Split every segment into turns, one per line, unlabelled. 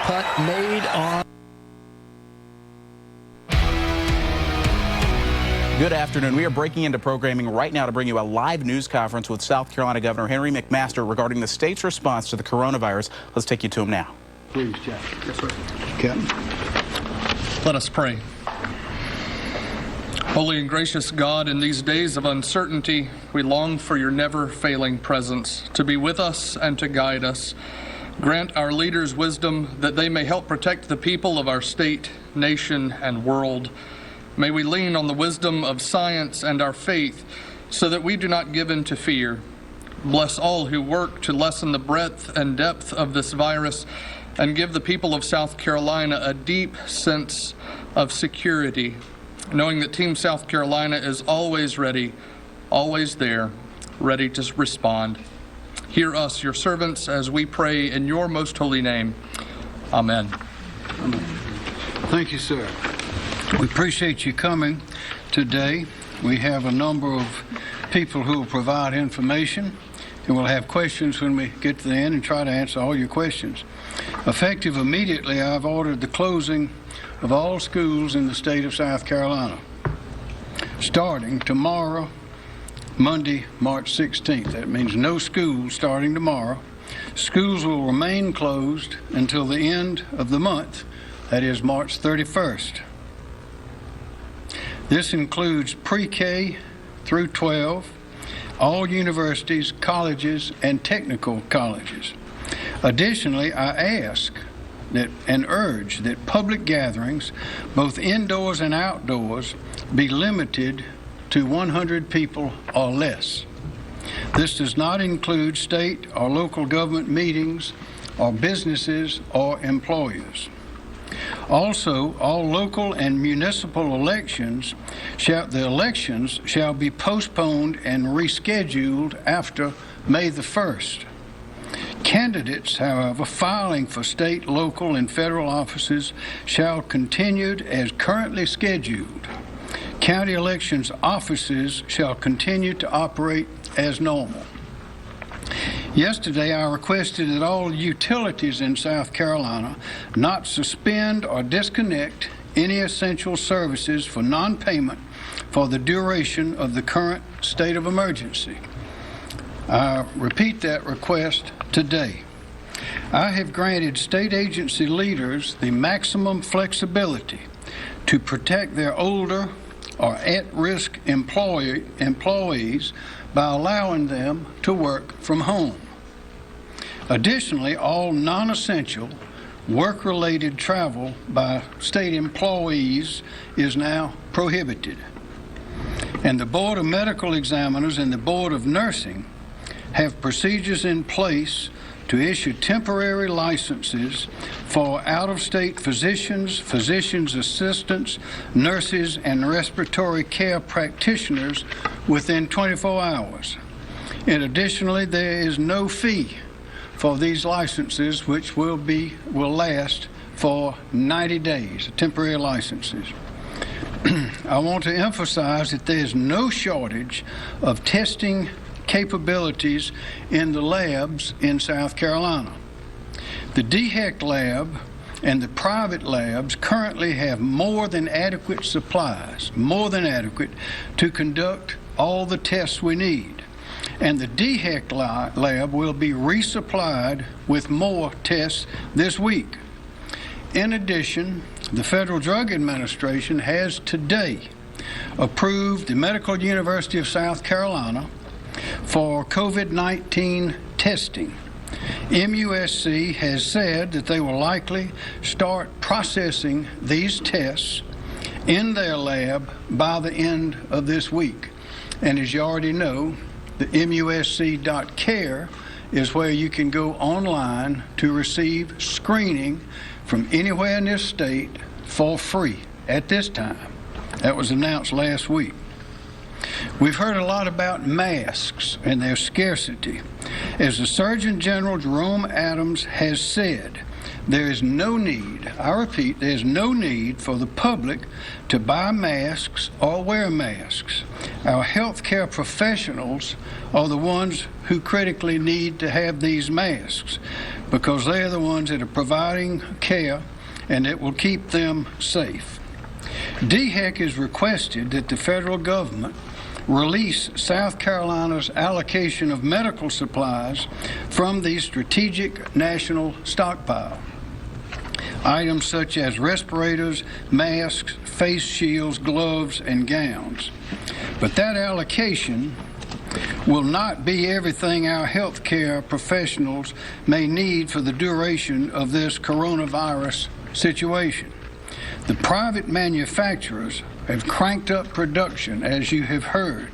putt made on.
Good afternoon. We are breaking into programming right now to bring you a live news conference with South Carolina Governor Henry McMaster regarding the state's response to the coronavirus. Let's take you to him now.
Please, Jeff.
Yes, sir.
Captain.
Let us pray. Holy and gracious God, in these days of uncertainty, we long for your never-failing presence to be with us and to guide us. Grant our leaders wisdom that they may help protect the people of our state, nation, and world. May we lean on the wisdom of science and our faith so that we do not give in to fear. Bless all who work to lessen the breadth and depth of this virus and give the people of South Carolina a deep sense of security, knowing that Team South Carolina is always ready, always there, ready to respond. Hear us, your servants, as we pray in your most holy name. Amen.
Amen. Thank you, sir. We appreciate you coming today. We have a number of people who will provide information, and we'll have questions when we get to the end and try to answer all your questions. Effective immediately, I've ordered the closing of all schools in the state of South Carolina, starting tomorrow, Monday, March 16th. That means no schools starting tomorrow. Schools will remain closed until the end of the month, that is March 31st. This includes pre-K through 12, all universities, colleges, and technical colleges. Additionally, I ask that and urge that public gatherings, both indoors and outdoors, be limited to 100 people or less. This does not include state or local government meetings or businesses or employers. Also, all local and municipal elections shall be postponed and rescheduled after May the 1st. Candidates, however, filing for state, local, and federal offices shall continue as currently scheduled. County elections offices shall continue to operate as normal. Yesterday, I requested that all utilities in South Carolina not suspend or disconnect any essential services for non-payment for the duration of the current state of emergency. I repeat that request today. I have granted state agency leaders the maximum flexibility to protect their older or at-risk employees by allowing them to work from home. Additionally, all non-essential work-related travel by state employees is now prohibited. And the Board of Medical Examiners and the Board of Nursing have procedures in place to issue temporary licenses for out-of-state physicians, physician's assistants, nurses, and respiratory care practitioners within 24 hours. And additionally, there is no fee for these licenses, which will last for 90 days, temporary licenses. I want to emphasize that there is no shortage of testing capabilities in the labs in South Carolina. The DHEC lab and the private labs currently have more than adequate supplies, more than adequate, to conduct all the tests we need. And the DHEC lab will be resupplied with more tests this week. In addition, the Federal Drug Administration has today approved the Medical University of South Carolina for COVID-19 testing. MUSC has said that they will likely start processing these tests in their lab by the end of this week. And as you already know, the musc.care is where you can go online to receive screening from anywhere in this state for free at this time. That was announced last week. We've heard a lot about masks and their scarcity. As the Surgeon General Jerome Adams has said, there is no need, I repeat, there's no need for the public to buy masks or wear masks. Our healthcare professionals are the ones who critically need to have these masks. because they are the ones that are providing care and it will keep them safe. DHEC has requested that the federal government release South Carolina's allocation of medical supplies from the Strategic National Stockpile. Items such as respirators, masks, face shields, gloves, and gowns. But that allocation will not be everything our healthcare professionals may need for the duration of this coronavirus situation. The private manufacturers have cranked up production, as you have heard,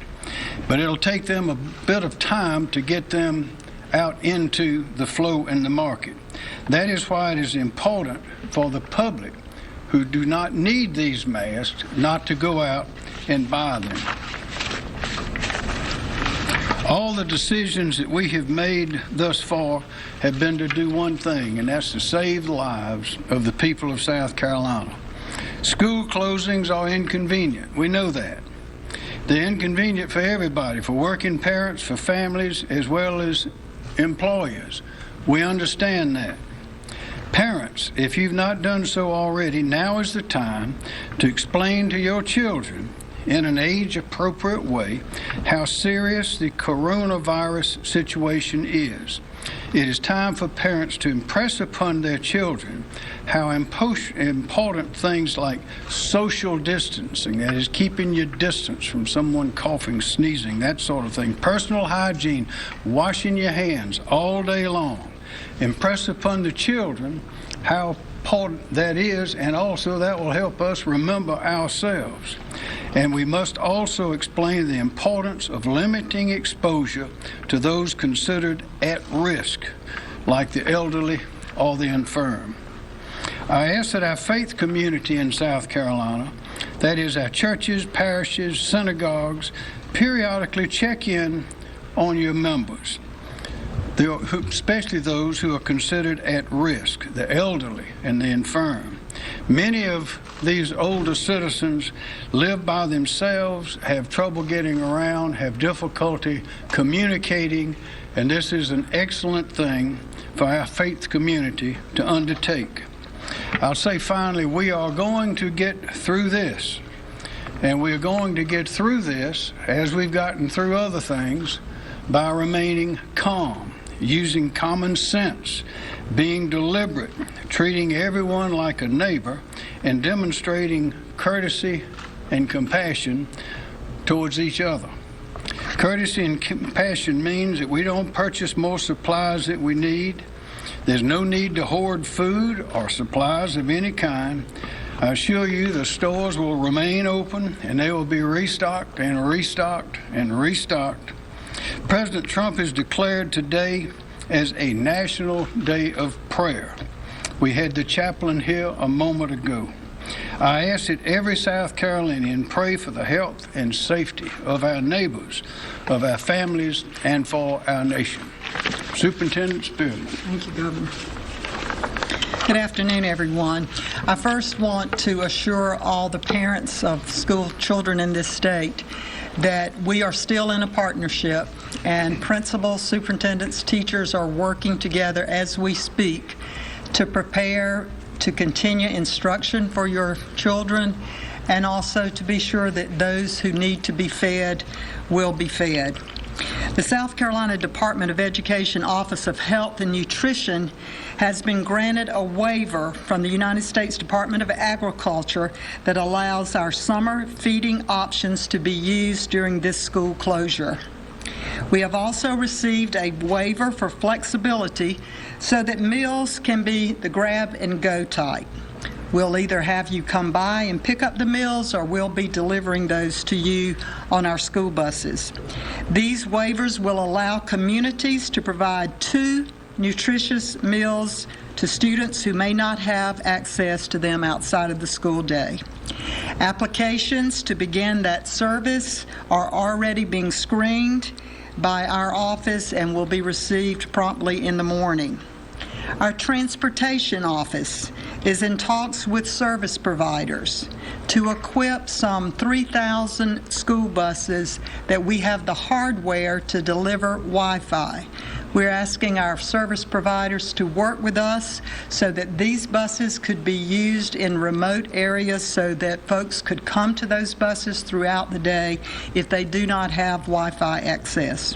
but it'll take them a bit of time to get them out into the flow in the market. That is why it is important for the public who do not need these masks not to go out and buy them. All the decisions that we have made thus far have been to do one thing, and that's to save the lives of the people of South Carolina. School closings are inconvenient. We know that. They're inconvenient for everybody, for working parents, for families, as well as employers. We understand that. Parents, if you've not done so already, now is the time to explain to your children in an age-appropriate way how serious the coronavirus situation is. It is time for parents to impress upon their children how important things like social distancing, that is keeping your distance from someone coughing, sneezing, that sort of thing, personal hygiene, washing your hands all day long. Impress upon the children how important that is, and also that will help us remember ourselves. And we must also explain the importance of limiting exposure to those considered at risk, like the elderly or the infirm. I ask that our faith community in South Carolina, that is our churches, parishes, synagogues, periodically check in on your members, especially those who are considered at risk, the elderly and the infirm. Many of these older citizens live by themselves, have trouble getting around, have difficulty communicating, and this is an excellent thing for our faith community to undertake. I'll say finally, we are going to get through this, and we're going to get through this, as we've gotten through other things, by remaining calm, using common sense, being deliberate, treating everyone like a neighbor, and demonstrating courtesy and compassion towards each other. Courtesy and compassion means that we don't purchase more supplies that we need. There's no need to hoard food or supplies of any kind. I assure you the stores will remain open and they will be restocked and restocked and restocked. President Trump has declared today as a National Day of Prayer. We had the chaplain here a moment ago. I ask that every South Carolinian pray for the health and safety of our neighbors, of our families, and for our nation. Superintendent Spearman.
Thank you, Governor. Good afternoon, everyone. I first want to assure all the parents of school children in this state that we are still in a partnership, and principals, superintendents, teachers are working together as we speak to prepare to continue instruction for your children, and also to be sure that those who need to be fed will be fed. The South Carolina Department of Education Office of Health and Nutrition has been granted a waiver from the United States Department of Agriculture that allows our summer feeding options to be used during this school closure. We have also received a waiver for flexibility so that meals can be the grab and go type. We'll either have you come by and pick up the meals, or we'll be delivering those to you on our school buses. These waivers will allow communities to provide 2 nutritious meals to students who may not have access to them outside of the school day. Applications to begin that service are already being screened by our office and will be received promptly in the morning. Our transportation office is in talks with service providers to equip some 3,000 school buses that we have the hardware to deliver Wi-Fi. We're asking our service providers to work with us so that these buses could be used in remote areas so that folks could come to those buses throughout the day if they do not have Wi-Fi access.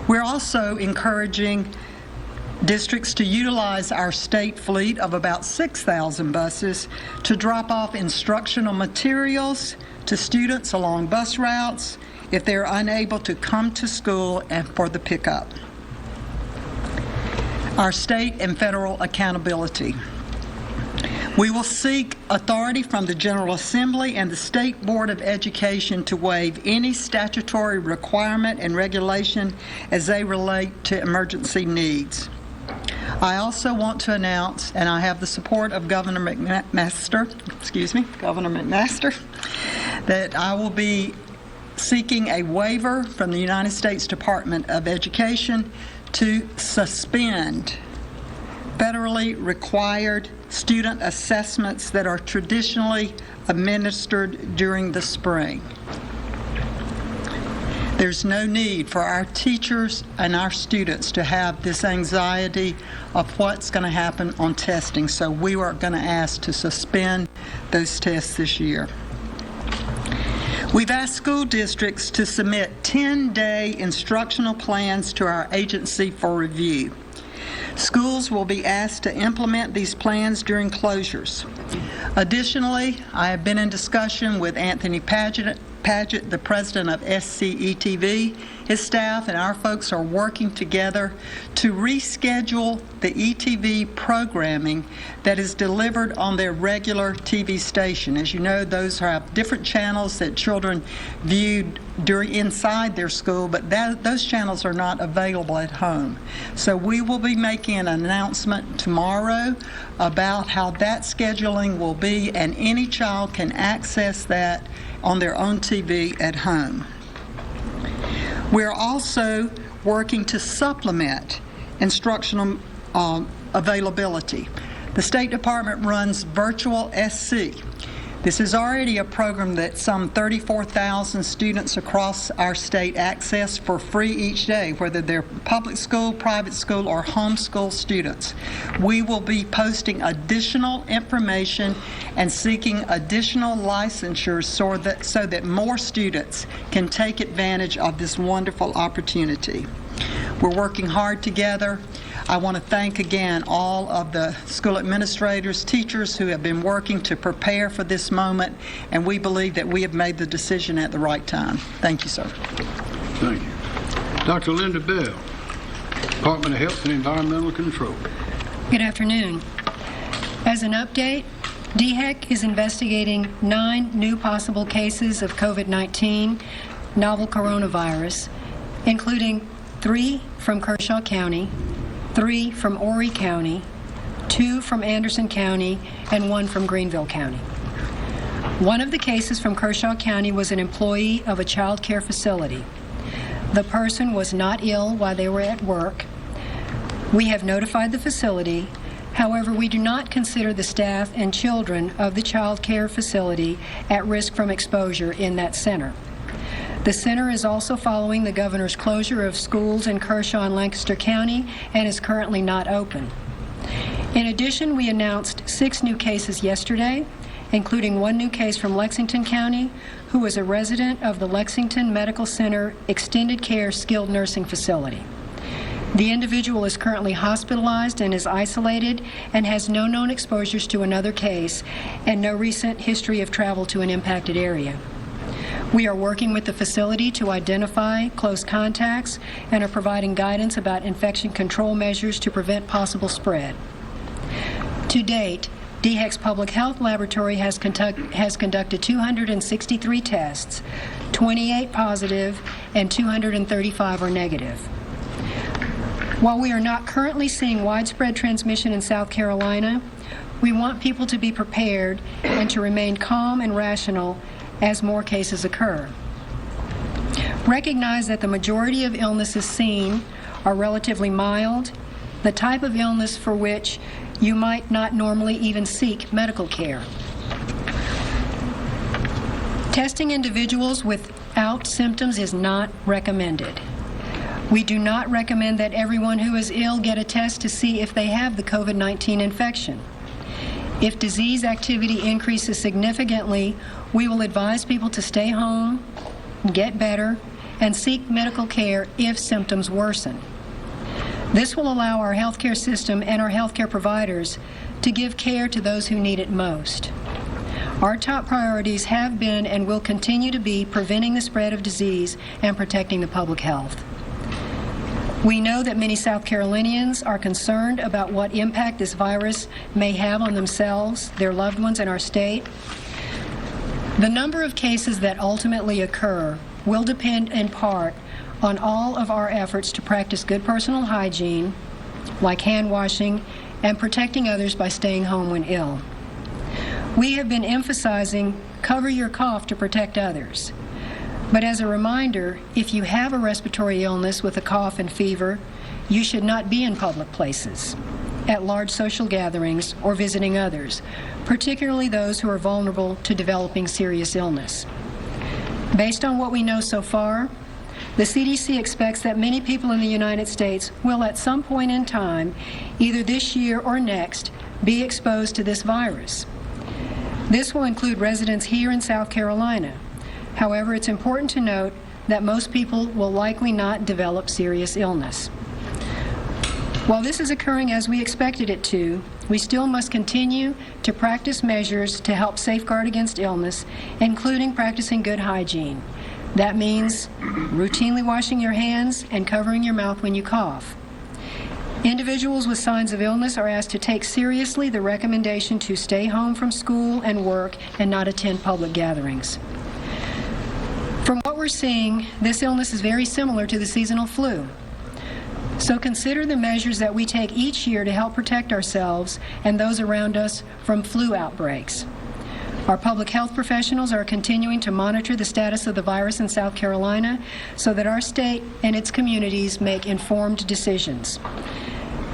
We're also encouraging districts to utilize our state fleet of about 6,000 buses to drop off instructional materials to students along bus routes if they're unable to come to school and for the pickup. Our state and federal accountability. We will seek authority from the General Assembly and the State Board of Education to waive any statutory requirement and regulation as they relate to emergency needs. I also want to announce, and I have the support of Governor McMaster, that I will be seeking a waiver from the United States Department of Education to suspend federally required student assessments that are traditionally administered during the spring. There's no need for our teachers and our students to have this anxiety of what's going to happen on testing, so we are going to ask to suspend those tests this year. We've asked school districts to submit 10-day instructional plans to our agency for review. Schools will be asked to implement these plans during closures. Additionally, I have been in discussion with Anthony Paget, the president of SCETV. His staff and our folks are working together to reschedule the ETV programming that is delivered on their regular TV station. As you know, those have different channels that children view inside their school, but those channels are not available at home. So we will be making an announcement tomorrow about how that scheduling will be, and any child can access that on their own TV at home. We're also working to supplement instructional availability. The State Department runs Virtual SC. This is already a program that some 34,000 students across our state access for free each day, whether they're public school, private school, or homeschool students. We will be posting additional information and seeking additional licensures so that more students can take advantage of this wonderful opportunity. We're working hard together. I want to thank again all of the school administrators, teachers who have been working to prepare for this moment, and we believe that we have made the decision at the right time. Thank you, sir.
Thank you. Dr. Linda Bell, Department of Health and Environmental Control.
Good afternoon. As an update, DHEC is investigating 9 new possible cases of COVID-19 novel coronavirus, including 3 from Kershaw County, 3 from Horry County, 2 from Anderson County, and 1 from Greenville County. One of the cases from Kershaw County was an employee of a child care facility. The person was not ill while they were at work. We have notified the facility. However, we do not consider the staff and children of the child care facility at risk from exposure in that center. The center is also following the governor's closure of schools in Kershaw and Lancaster County and is currently not open. In addition, we announced 6 new cases yesterday, including 1 new case from Lexington County, who was a resident of the Lexington Medical Center Extended Care Skilled Nursing Facility. The individual is currently hospitalized and is isolated and has no known exposures to another case and no recent history of travel to an impacted area. We are working with the facility to identify close contacts and are providing guidance about infection control measures to prevent possible spread. To date, DHEC's Public Health Laboratory has conducted 263 tests, 28 positive and 235 are negative. While we are not currently seeing widespread transmission in South Carolina, we want people to be prepared and to remain calm and rational as more cases occur. Recognize that the majority of illnesses seen are relatively mild, the type of illness for which you might not normally even seek medical care. Testing individuals without symptoms is not recommended. We do not recommend that everyone who is ill get a test to see if they have the COVID-19 infection. If disease activity increases significantly, we will advise people to stay home, get better, and seek medical care if symptoms worsen. This will allow our healthcare system and our healthcare providers to give care to those who need it most. Our top priorities have been and will continue to be preventing the spread of disease and protecting the public health. We know that many South Carolinians are concerned about what impact this virus may have on themselves, their loved ones, and our state. The number of cases that ultimately occur will depend in part on all of our efforts to practice good personal hygiene, like hand washing, and protecting others by staying home when ill. We have been emphasizing cover your cough to protect others. But as a reminder, if you have a respiratory illness with a cough and fever, you should not be in public places, at large social gatherings, or visiting others, particularly those who are vulnerable to developing serious illness. Based on what we know so far, the CDC expects that many people in the United States will at some point in time, either this year or next, be exposed to this virus. This will include residents here in South Carolina. However, it's important to note that most people will likely not develop serious illness. While this is occurring as we expected it to, we still must continue to practice measures to help safeguard against illness, including practicing good hygiene. That means routinely washing your hands and covering your mouth when you cough. Individuals with signs of illness are asked to take seriously the recommendation to stay home from school and work and not attend public gatherings. From what we're seeing, this illness is very similar to the seasonal flu. So consider the measures that we take each year to help protect ourselves and those around us from flu outbreaks. Our public health professionals are continuing to monitor the status of the virus in South Carolina so that our state and its communities make informed decisions.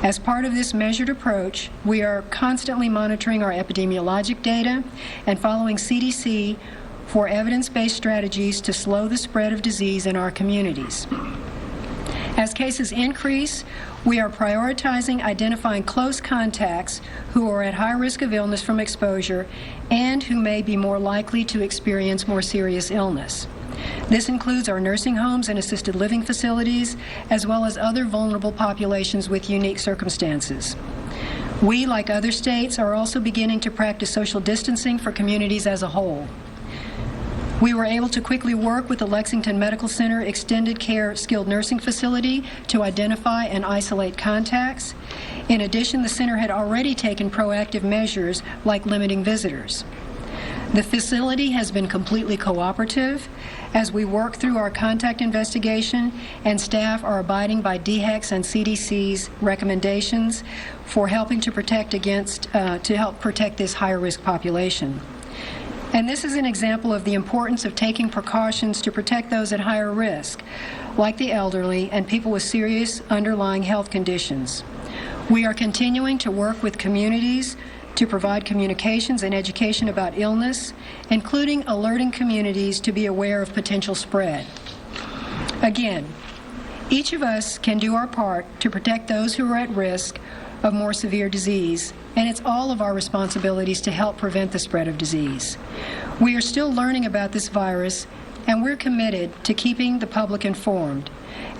As part of this measured approach, we are constantly monitoring our epidemiologic data and following CDC for evidence-based strategies to slow the spread of disease in our communities. As cases increase, we are prioritizing identifying close contacts who are at high risk of illness from exposure and who may be more likely to experience more serious illness. This includes our nursing homes and assisted living facilities, as well as other vulnerable populations with unique circumstances. We, like other states, are also beginning to practice social distancing for communities as a whole. We were able to quickly work with the Lexington Medical Center Extended Care Skilled Nursing Facility to identify and isolate contacts. In addition, the center had already taken proactive measures like limiting visitors. The facility has been completely cooperative as we work through our contact investigation, and staff are abiding by DHEC's and CDC's recommendations for helping to help protect this higher risk population. And this is an example of the importance of taking precautions to protect those at higher risk, like the elderly and people with serious underlying health conditions. We are continuing to work with communities to provide communications and education about illness, including alerting communities to be aware of potential spread. Again, each of us can do our part to protect those who are at risk of more severe disease, and it's all of our responsibilities to help prevent the spread of disease. We are still learning about this virus, and we're committed to keeping the public informed.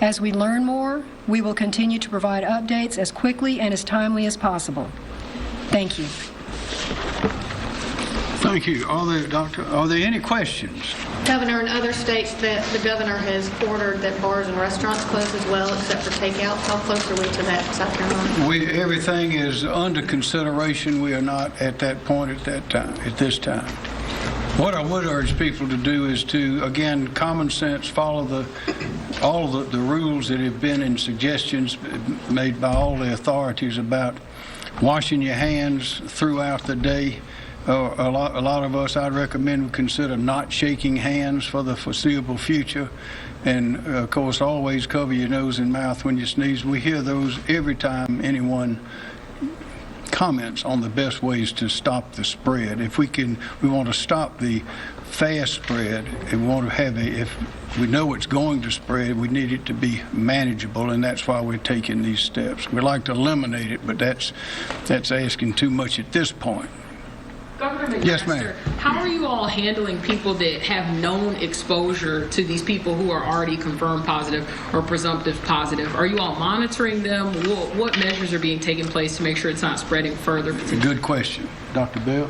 As we learn more, we will continue to provide updates as quickly and as timely as possible. Thank you.
Thank you. Are there any questions?
Governor, in other states that the governor has ordered that bars and restaurants close as well, except for takeout, how close are we to that in South Carolina?
Everything is under consideration. We are not at that point at this time. What I would urge people to do is to, again, common sense, follow all the rules that have been in suggestions made by all the authorities about washing your hands throughout the day. A lot of us, I'd recommend, would consider not shaking hands for the foreseeable future. And, of course, always cover your nose and mouth when you sneeze. We hear those every time anyone comments on the best ways to stop the spread. If we want to stop the fast spread, and we want to have if we know it's going to spread, we need it to be manageable, and that's why we're taking these steps. We'd like to eliminate it, but that's asking too much at this point.
Governor McMaster,
Yes, ma'am.
How are you all handling people that have known exposure to these people who are already confirmed positive or presumptive positive? Are you all monitoring them? What measures are being taken place to make sure it's not spreading further?
Good question. Dr. Bell?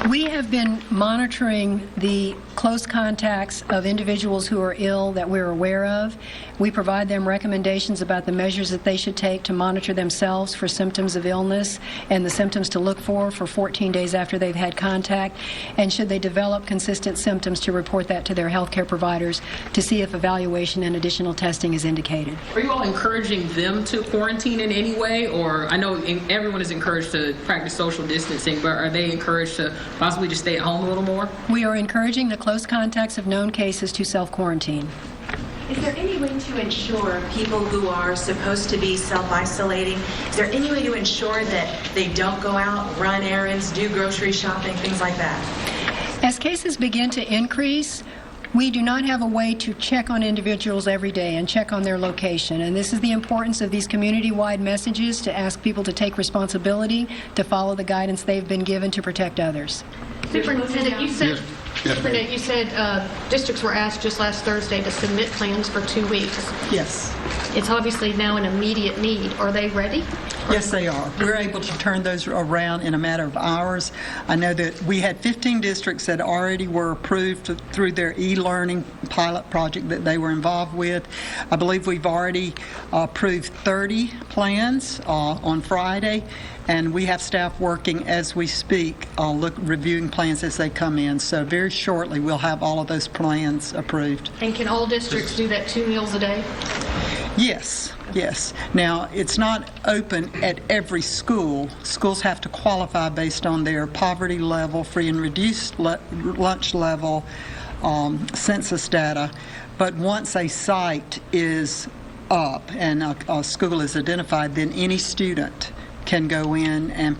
We have been monitoring the close contacts of individuals who are ill that we're aware of. We provide them recommendations about the measures that they should take to monitor themselves for symptoms of illness and the symptoms to look for 14 days after they've had contact. And should they develop consistent symptoms, to report that to their healthcare providers to see if evaluation and additional testing is indicated.
Are you all encouraging them to quarantine in any way? Or I know everyone is encouraged to practice social distancing, but are they encouraged to possibly just stay at home a little more?
We are encouraging the close contacts of known cases to self-quarantine.
Is there any way to ensure people who are supposed to be self-isolating, is there any way to ensure that they don't go out, run errands, do grocery shopping, things like that?
As cases begin to increase, we do not have a way to check on individuals every day and check on their location. And this is the importance of these community-wide messages, to ask people to take responsibility, to follow the guidance they've been given to protect others.
Superintendent, you said, Superintendent, you said districts were asked just last Thursday to submit plans for 2 weeks.
Yes.
It's obviously now an immediate need. Are they ready?
Yes, they are. We're able to turn those around in a matter of hours. I know that we had 15 districts that already were approved through their e-learning pilot project that they were involved with. I believe we've already approved 30 plans on Friday, and we have staff working as we speak, reviewing plans as they come in. So very shortly, we'll have all of those plans approved.
And can all districts do that 2 meals a day?
Yes, yes. Now, it's not open at every school. Schools have to qualify based on their poverty level, free and reduced lunch level, census data. But once a site is up and a school is identified, then any student can go in and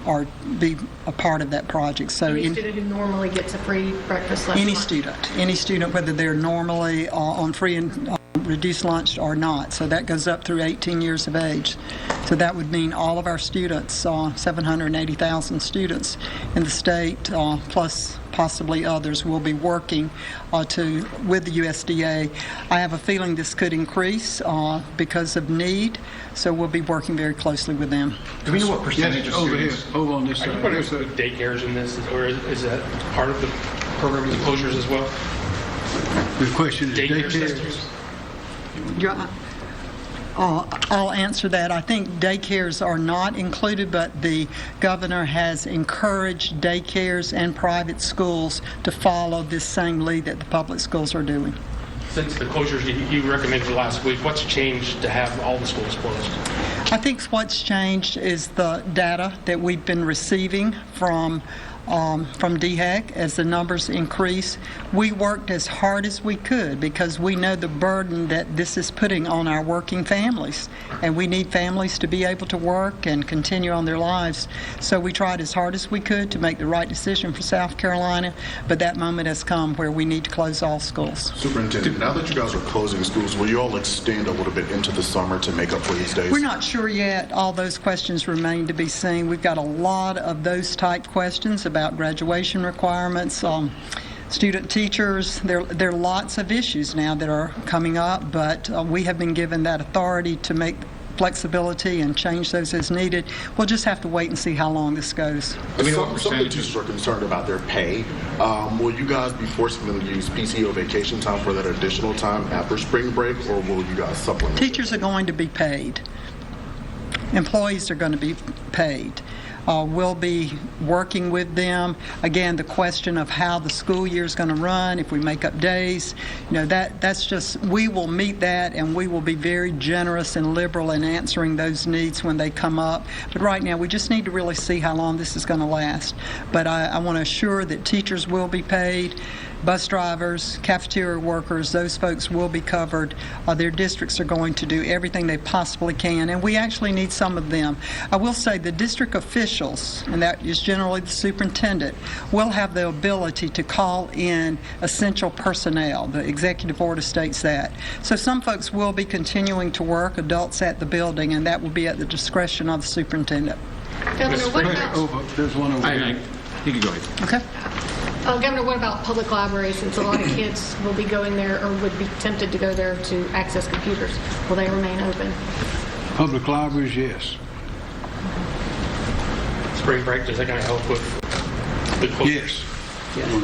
or be a part of that project. So
Any student who normally gets a free breakfast lunch?
Any student, whether they're normally on free and reduced lunch or not. So that goes up through 18 years of age. So that would mean all of our students, 780,000 students in the state, plus possibly others, will be working with the USDA. I have a feeling this could increase because of need, so we'll be working very closely with them.
Do we know what percentage of
Over here,
students?
over on this
Are you
side.
putting daycares in this, or is that part of the program with closures as well?
The question is
Daycare
daycare.
centers?
I'll answer that. I think daycares are not included, but the governor has encouraged daycares and private schools to follow this same lead that the public schools are doing.
Since the closures you recommended last week, what's changed to have all the schools closed?
I think what's changed is the data that we've been receiving from DHEC as the numbers increase. We worked as hard as we could because we know the burden that this is putting on our working families, and we need families to be able to work and continue on their lives. So we tried as hard as we could to make the right decision for South Carolina, but that moment has come where we need to close all schools.
Superintendent, now that you guys are closing schools, will you all extend a little bit into the summer to make up for these days?
We're not sure yet. All those questions remain to be seen. We've got a lot of those type questions about graduation requirements, student teachers. There are lots of issues now that are coming up, but we have been given that authority to make flexibility and change those as needed. We'll just have to wait and see how long this goes.
Some of the teachers are concerned about their pay. Will you guys be forcing them to use PTO vacation time for that additional time after spring break, or will you guys supplement?
Teachers are going to be paid. Employees are going to be paid. We'll be working with them. Again, the question of how the school year is going to run, if we make up days, that's just, we will meet that, and we will be very generous and liberal in answering those needs when they come up. But right now, we just need to really see how long this is going to last. But I want to assure that teachers will be paid. bus drivers, cafeteria workers, those folks will be covered. Their districts are going to do everything they possibly can, and we actually need some of them. I will say the district officials, and that is generally the superintendent, will have the ability to call in essential personnel. The executive order states that. So some folks will be continuing to work, adults at the building, and that will be at the discretion of the superintendent.
Governor, what about,
There's one over here.
You can go ahead.
Okay.
Governor, what about public libraries? Since a lot of kids will be going there or would be tempted to go there to access computers, will they remain open?
Public libraries, yes.
Spring break, is that going to help with the closure?
Yes.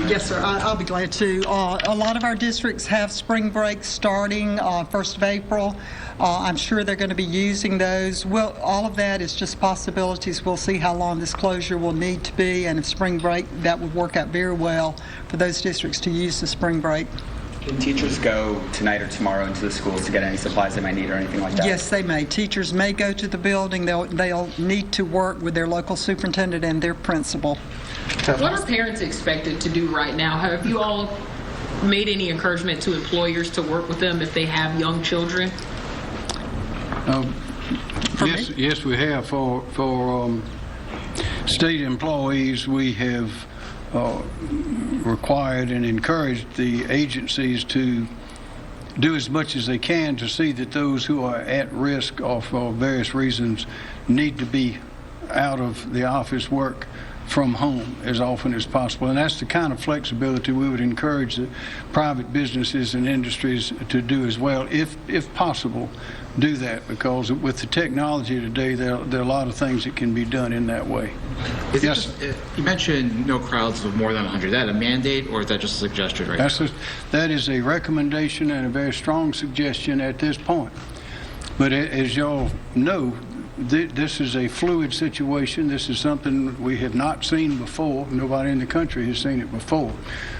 Yes, sir. I'll be glad to. A lot of our districts have spring breaks starting 1st of April. I'm sure they're going to be using those. Well, all of that is just possibilities. We'll see how long this closure will need to be, and if spring break, that would work out very well for those districts to use the spring break.
Can teachers go tonight or tomorrow into the schools to get any supplies they might need or anything like that?
Yes, they may. Teachers may go to the building. They'll need to work with their local superintendent and their principal.
What are parents expected to do right now? Have you all made any encouragement to employers to work with them if they have young children?
Yes, we have. For state employees, we have required and encouraged the agencies to do as much as they can to see that those who are at risk or for various reasons need to be out of the office work from home as often as possible. And that's the kind of flexibility we would encourage the private businesses and industries to do as well, if possible, do that, because with the technology today, there are a lot of things that can be done in that way. Yes.
You mentioned no crowds of more than 100. Is that a mandate, or is that just a suggestion right now?
That is a recommendation and a very strong suggestion at this point. But as y'all know, this is a fluid situation. This is something we have not seen before. Nobody in the country has seen it before.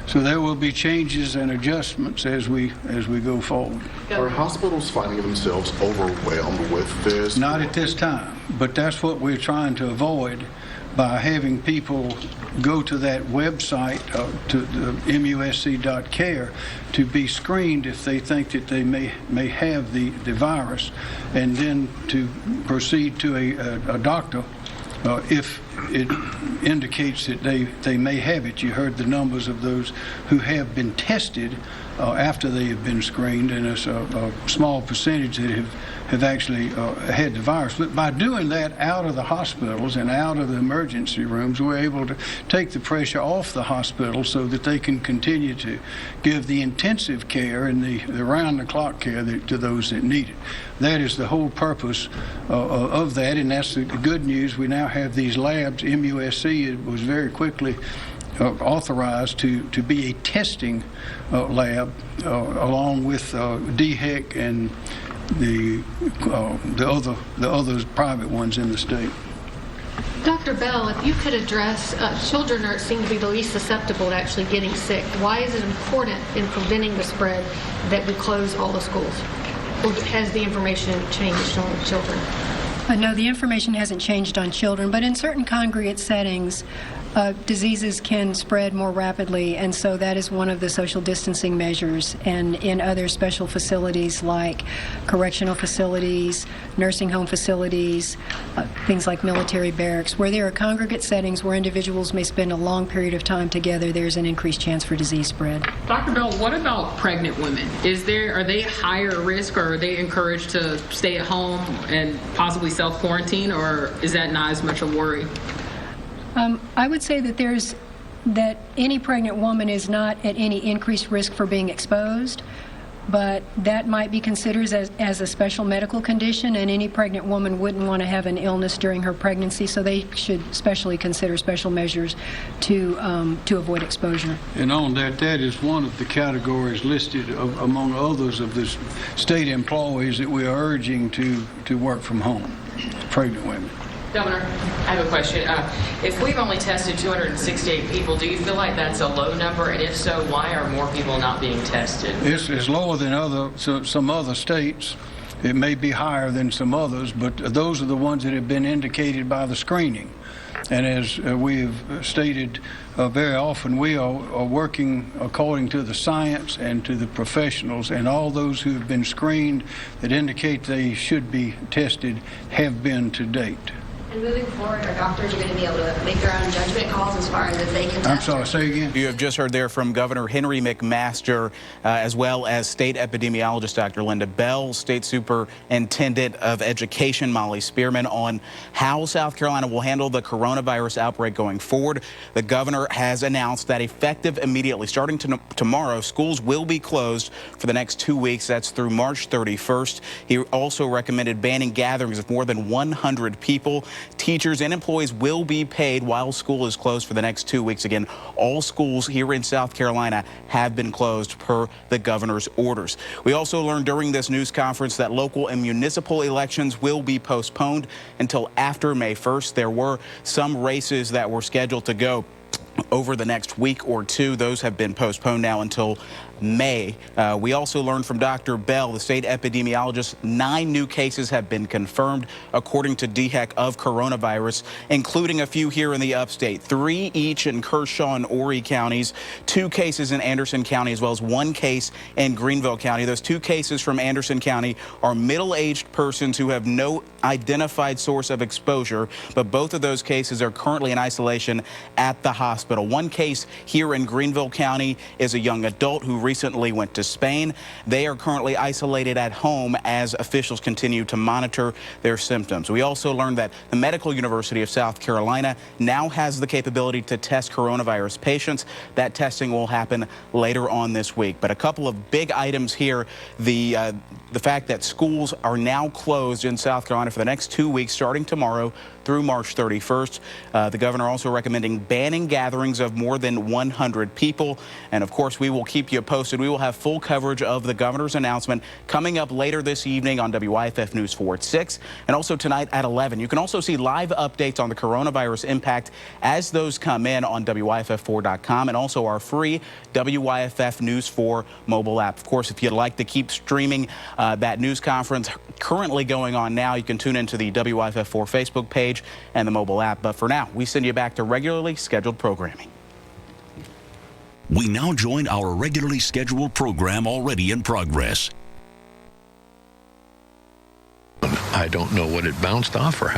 So there will be changes and adjustments as we go forward.
Are hospitals finding themselves overwhelmed with this?
Not at this time, but that's what we're trying to avoid by having people go to that website, to musc.care, to be screened if they think that they may have the virus, and then to proceed to a doctor if it indicates that they may have it. You heard the numbers of those who have been tested after they have been screened, and it's a small percentage that have actually had the virus. But by doing that out of the hospitals and out of the emergency rooms, we're able to take the pressure off the hospital so that they can continue to give the intensive care and the round-the-clock care to those that need it. That is the whole purpose of that, and that's the good news. We now have these labs. MUSC was very quickly authorized to be a testing lab along with DHEC and the other private ones in the state.
Dr. Bell, if you could address, children seem to be the least susceptible to actually getting sick. Why is it important in preventing the spread that we close all the schools? Or has the information changed on children?
No, the information hasn't changed on children, but in certain congregate settings, diseases can spread more rapidly, and so that is one of the social distancing measures. And in other special facilities like correctional facilities, nursing home facilities, things like military barracks, where there are congregate settings where individuals may spend a long period of time together, there's an increased chance for disease spread.
Dr. Bell, what about pregnant women? Are they higher risk, or are they encouraged to stay at home and possibly self-quarantine, or is that not as much a worry?
I would say that any pregnant woman is not at any increased risk for being exposed, but that might be considered as a special medical condition, and any pregnant woman wouldn't want to have an illness during her pregnancy, so they should especially consider special measures to avoid exposure.
And on that is one of the categories listed among others of the state employees that we are urging to work from home, pregnant women.
Governor, I have a question. If we've only tested 268 people, do you feel like that's a low number? And if so, why are more people not being tested?
It's lower than some other states. It may be higher than some others, but those are the ones that have been indicated by the screening. And as we've stated very often, we are working according to the science and to the professionals, and all those who have been screened that indicate they should be tested have been to date.
And moving forward, our doctors are going to be able to make their own judgment calls as far as if they can test.
I'm sorry, say again?
You have just heard there from Governor Henry McMaster, as well as State Epidemiologist Dr. Linda Bell, State Superintendent of Education Molly Spearman, on how South Carolina will handle the coronavirus outbreak going forward. The governor has announced that effective immediately, starting tomorrow, schools will be closed for the next 2 weeks. That's through March 31st. He also recommended banning gatherings of more than 100 people. Teachers and employees will be paid while school is closed for the next 2 weeks. Again, all schools here in South Carolina have been closed per the governor's orders. We also learned during this news conference that local and municipal elections will be postponed until after May 1st. There were some races that were scheduled to go over the next week or two. Those have been postponed now until May. We also learned from Dr. Bell, the state epidemiologist, 9 new cases have been confirmed, according to DHEC, of coronavirus, including a few here in the upstate, 3 each in Kershaw and Horry counties, 2 cases in Anderson County, as well as 1 case in Greenville County. Those 2 cases from Anderson County are middle-aged persons who have no identified source of exposure, but both of those cases are currently in isolation at the hospital. 1 case here in Greenville County is a young adult who recently went to Spain. They are currently isolated at home as officials continue to monitor their symptoms. We also learned that the Medical University of South Carolina now has the capability to test coronavirus patients. That testing will happen later on this week. But a couple of big items here, the fact that schools are now closed in South Carolina for the next 2 weeks, starting tomorrow through March 31st. The governor also recommending banning gatherings of more than 100 people. And of course, we will keep you posted. We will have full coverage of the governor's announcement coming up later this evening on WYFF News 4 at 6 and also tonight at 11. You can also see live updates on the coronavirus impact as those come in on WYFF4.com and also our free WYFF News 4 mobile app. Of course, if you'd like to keep streaming that news conference currently going on now, you can tune into the WYFF4 Facebook page and the mobile app. But for now, we send you back to regularly scheduled programming.
We now join our regularly scheduled program already in progress.
I don't know what it bounced off or how.